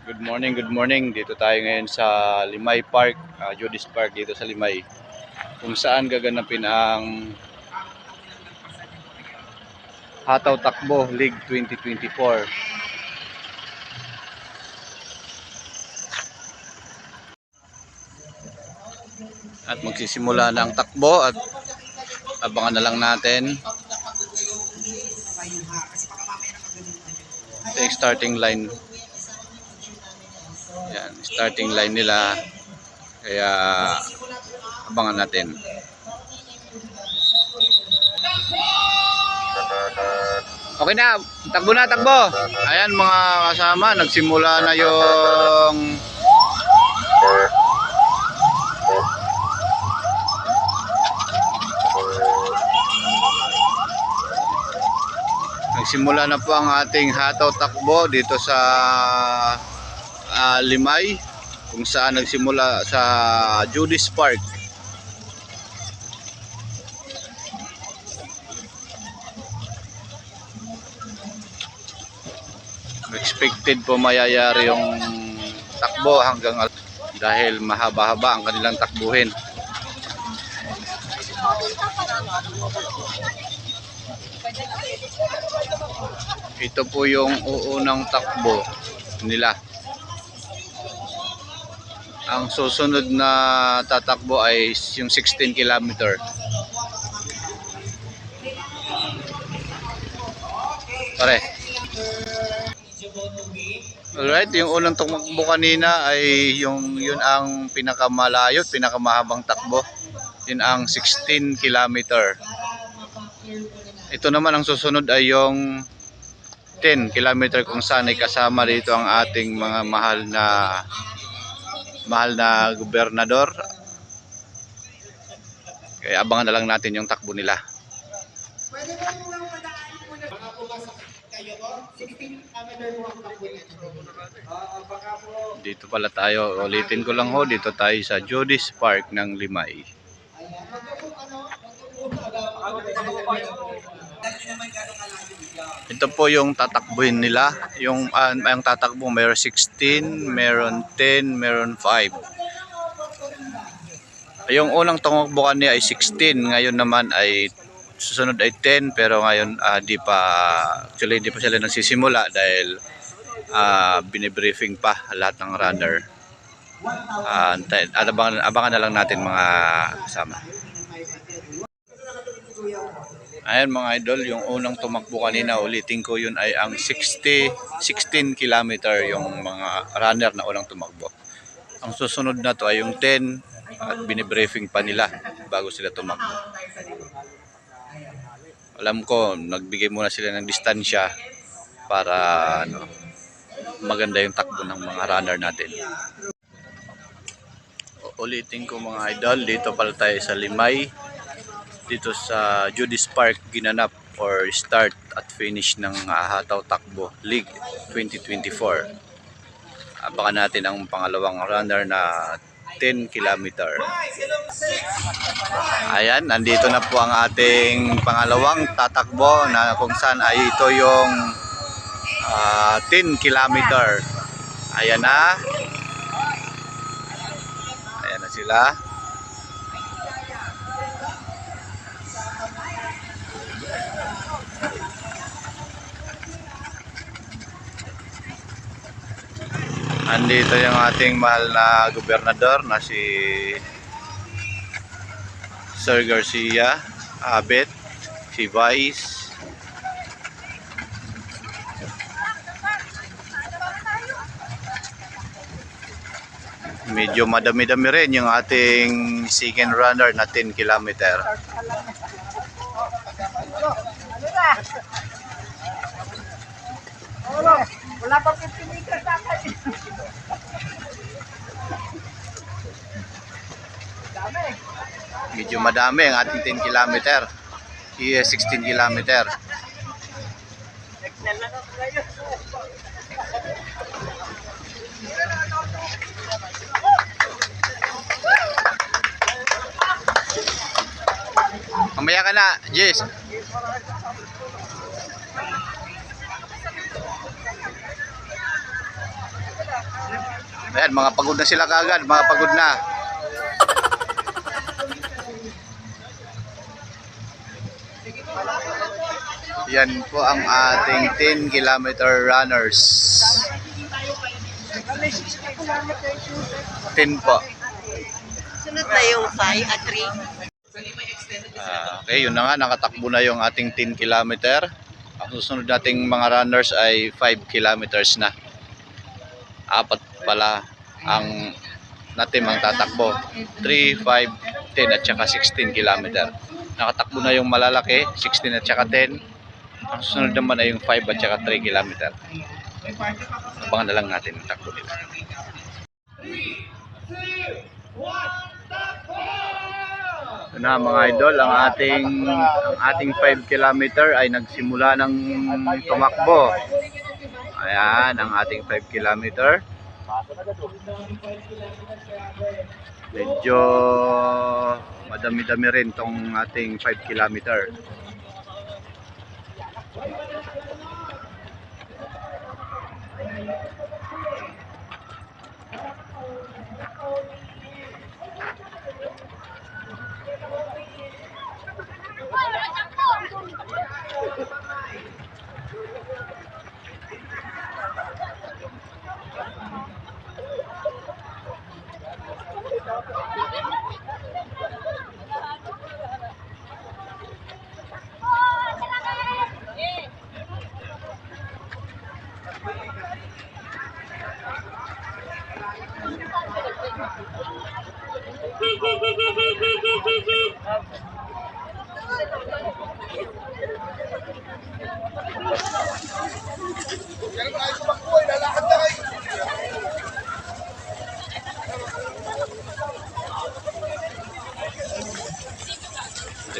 Good morning, good morning. Dito tayo ngayon sa Limay Park, Judis Park dito sa Limay. Kung saan gaganapin ang Hataw Takbo League 2024. At magsisimula na ang takbo at abangan na lang natin. Ito yung starting line. Yan, starting line nila. Kaya abangan natin. Okay na, takbo na, takbo. Ayan mga kasama, nagsimula na yung nagsimula na po ang ating hataw takbo dito sa Limay, kung saan nagsimula sa Judis Park. Expected po mayayari yung takbo hanggang dahil mahaba-haba ang kanilang takbuhin. Ito po yung uunang takbo nila. Ang susunod na tatakbo ay yung 16 kilometer. Pare. Alright, yung unang tumakbo kanina ay yun ang pinakamalayo, pinakamahabang takbo. Yun ang 16 kilometer. Ito naman ang susunod ay yung 10 kilometer kung saan ay kasama dito ang ating mga mahal na gobernador. Kaya abangan na lang natin yung takbo nila. Pwede ba yung padaan muna? Baka pumasok kayo ko? 16 kilometer po ang takbo niya. Dito pala tayo. Ulitin ko lang ho. Dito tayo sa Judis Park ng Limay. Ito po yung tatakbuhin nila. Yung tatakbo meron 16, meron 10, meron 5. Yung unang tumakbo niya ay 16, ngayon naman ay susunod ay 10, pero ngayon di pa sila nagsisimula dahil binibriefing pa lahat ng runner. Abangan na lang natin mga kasama. Ayan mga idol, yung unang tumakbo kanina, ulitin ko, yun ay ang 16 kilometer yung mga runner na unang tumakbo. Ang susunod na to ay yung 10 at binibriefing pa nila bago sila tumakbo. Alam ko, nagbigay muna sila ng distansya para maganda yung takbo ng mga runner natin. Ulitin ko mga idol, dito pala tayo sa Limay. Dito sa Judis Park ginanap or start at finish ng Hataw Takbo League 2024. Abangan natin ang pangalawang runner na 10 kilometer. Ayan, nandito na po ang ating pangalawang tatakbo na kung saan ay ito yung 10 kilometer. Ayan na. Ayan na sila. Andito yung ating mahal na gobernador na si Sir Garcia, Abet, si Vice. Medyo madami-dami rin yung ating second runner na 10 kilometer. Wala pa 50 meters sa akin. Medyo madami ang ating 10 kilometer. 16 kilometer. Mamaya ka na, Jess. Ayan, mga pagod na sila kaagad, mga pagod na. Yan po ang ating 10 kilometer runners. 10 po. Sunod na yung 5 at 3. Okay, yun na nga, nakatakbo na yung ating 10 kilometer. Ang susunod nating mga runners ay 5 kilometers na. Apat pala ang natin ang tatakbo. 3, 5, 10 at saka 16 kilometer. Nakatakbo na yung malalaki, 16 at saka 10. Ang susunod naman ay yung 5 at saka 3 kilometer. Abangan na lang natin ang takbo nila. Ito na mga idol, ang ating 5 kilometer ay nagsimula ng tumakbo. Ayan, ang ating 5 kilometer. Medyo madami-dami rin tong ating 5 kilometer.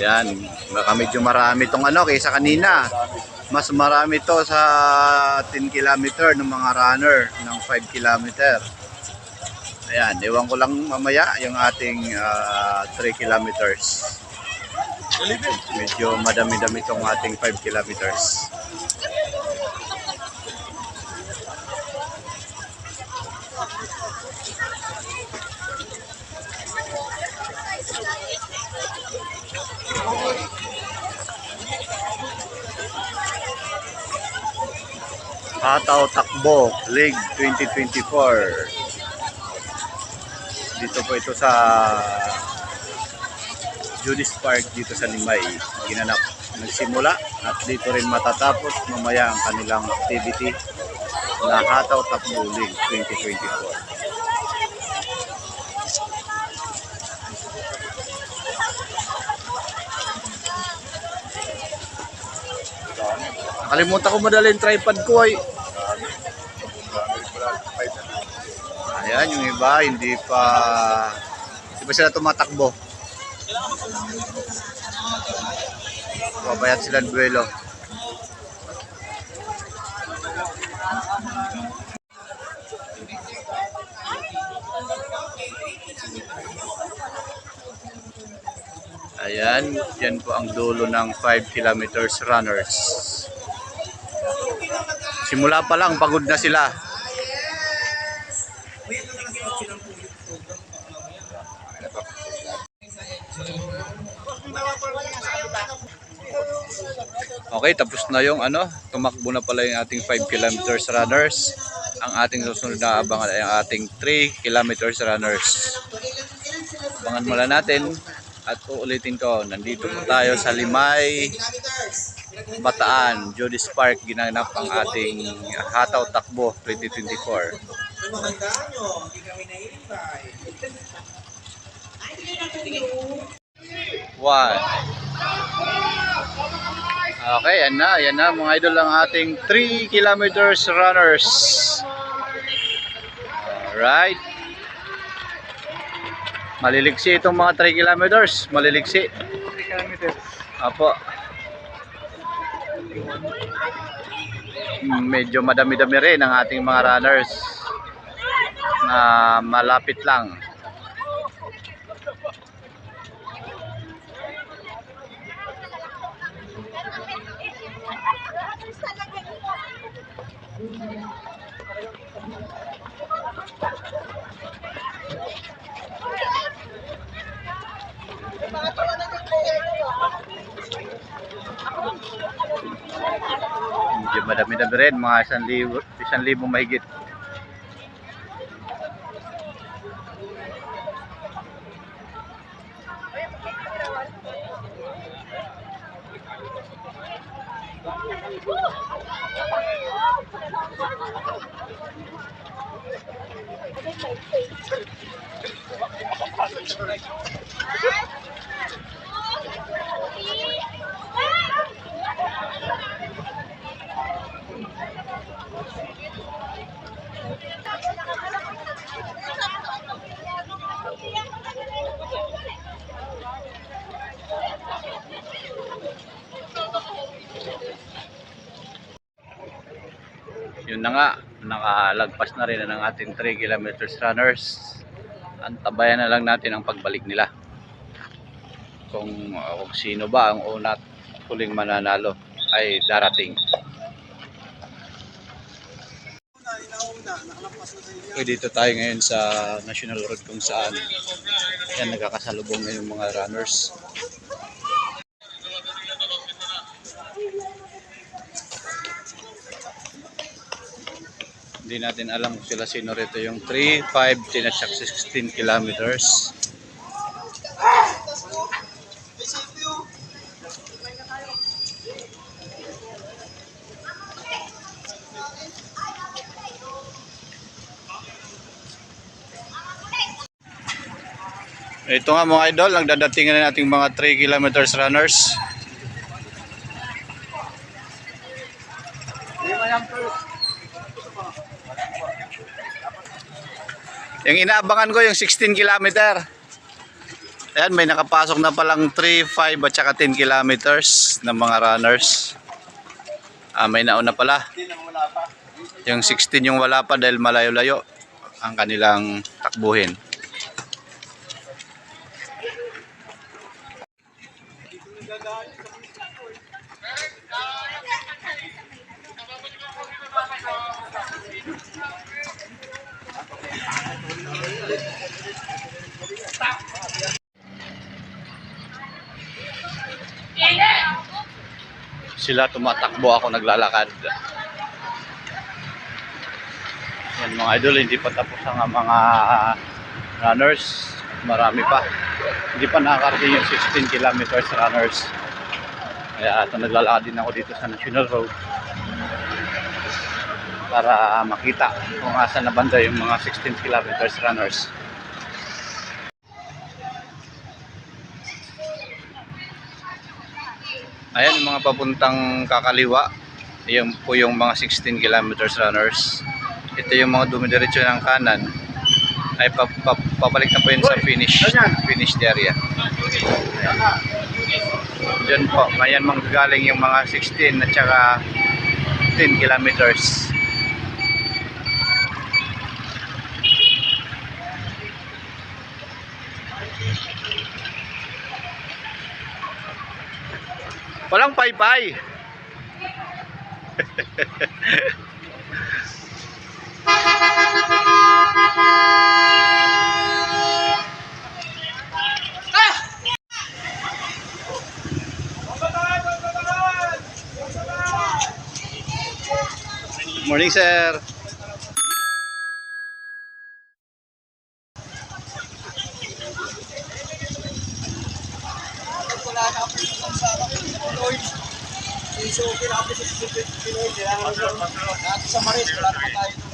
Ayan, baka medyo marami tong ano kaysa kanina. Mas marami to sa 10 kilometer ng mga runner ng 5 kilometer. Ayan, ewan ko lang mamaya yung ating 3 kilometers. Medyo madami-dami tong ating 5 kilometers. Hataw Takbo League 2024. Dito po ito sa Judice Park dito sa Limay ginanap. Nagsimula at dito rin matatapos mamaya ang kanilang activity na Hataw Takbo League 2024. Nakalimutan ko madala yung tripod ko ay. Ayan, yung iba hindi pa sila tumatakbo. Pabayat sila ng duelo. Ayan, yan po ang dulo ng 5 kilometers runners. Simula pa lang, pagod na sila. Okay, tapos na yung tumakbo na pala yung ating 5 kilometers runners. Ang ating susunod na abangan ay ang ating 3 kilometers runners. Abangan mula natin at uulitin ko, nandito po tayo sa Limay, Bataan, Judice Park, ginanap ang ating Hataw Takbo 2024. One. Okay, yan na mga idol ang ating 3 kilometers runners. Alright. Maliliksi itong mga 3 kilometers, maliliksi. 3 kilometers. Apo. Medyo madami-dami rin ang ating mga runners na malapit lang. Medyo madami-dami rin, mga 1,000 mahigit. Yun na nga, nakalagpas na rin ng ating 3 kilometers runners. Antabayan na lang natin ang pagbalik nila. Kung sino ba ang una at huling mananalo ay darating. Okay, dito tayo ngayon sa National Road kung saan yan nagkakasalubong na yung mga runners. Hindi natin alam kung sila sino rito yung 3, 5, 10 at 16 kilometers. Ito nga mga idol, ang dadatingan na nating mga 3 kilometers runners. Yung inaabangan ko yung 16 kilometer. Ayan, may nakapasok na palang 3, 5 at saka 10 kilometers ng mga runners. May nauna pala. Yung 16 yung wala pa dahil malayo-layo ang kanilang takbuhin. Sila tumatakbo, ako naglalakad. Yan mga idol, hindi pa tapos ang mga runners. Marami pa. Hindi pa nakakarating yung 16 kilometers runners. Kaya ito naglalakad din ako dito sa National Road para makita kung asan na banda yung mga 16 kilometers runners. Ayan yung mga papuntang kakaliwa. Yan po yung mga 16 kilometers runners. Ito yung mga dumidiretso ng kanan. Ay papalik na po yun sa finished area. Diyan po, ayan manggagaling yung mga 16 at saka 10 kilometers. Walang paypay. Morning, sir. So, okay na ako sa Pinoy. Kailangan sa Maris, wala naman tayo.